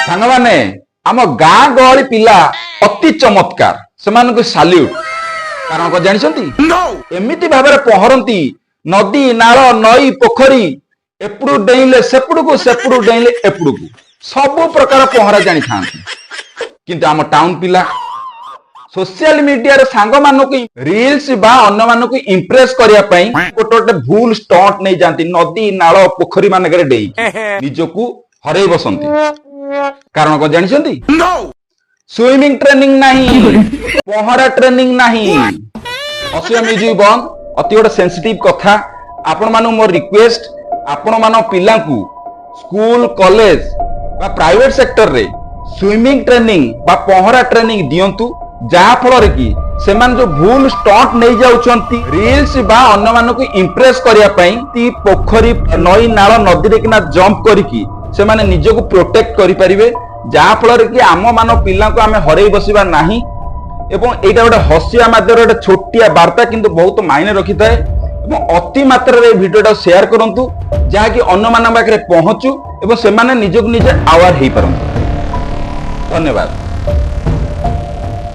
सांग माने आम गाँ गहली पिला अति चमत्कार से साल्यूट कारण को जानते एमिति भाव पहरती नदी नाल नई पोखरी एपड़ू डेइले सेपड़ू सेपड़ू डेइले एपड़ू सबु प्रकार पहरा जानी था किंतु आम टाउन पिला सोशल मीडिया रे सांग मानक रील्स बा अन्य मानक इंप्रेस करिया पई गोटे गोटे भूल स्टंट नहीं जानती नदी नाल पोखरी मानक रे डेई निजकू हरई बसंती कारण को जानछंती स्विमिंग ट्रेनिंग नहीं पहरा ट्रेनिंग नहीं असिया म्यूजिक बंद अति गोटे सेंसिटिव कथा आपण मानु मोर रिक्वेस्ट आपण मानो पिला को स्कूल कॉलेज बा प्राइवेट सेक्टर रे स्विमिंग ट्रेनिंग बा पहरा ट्रेनिंग दियंतु जहा फल कि सेमान जो भूल स्टंट नहीं जाउछंती रील्स बा अन्य मानक इंप्रेस करिया पई ती पोखरी नई नाल नदी रे किना जंप करिकी से माने निजको प्रोटेक्ट करि परिबे जहा फल कि आम मान पिला को आमे हरई बसिबा नाही एवं एटा गोटे हसिया माध्यम गोटे छोटिया वार्ता किंतु बहुत मायने रखी थाए एवं अति मात्रा रे भिडियोटा शेयर करंतु जहा कि अन्य मान पाखरे पहुंचू एवं से माने निजको निजे आवार हेई परंतु धन्यवाद।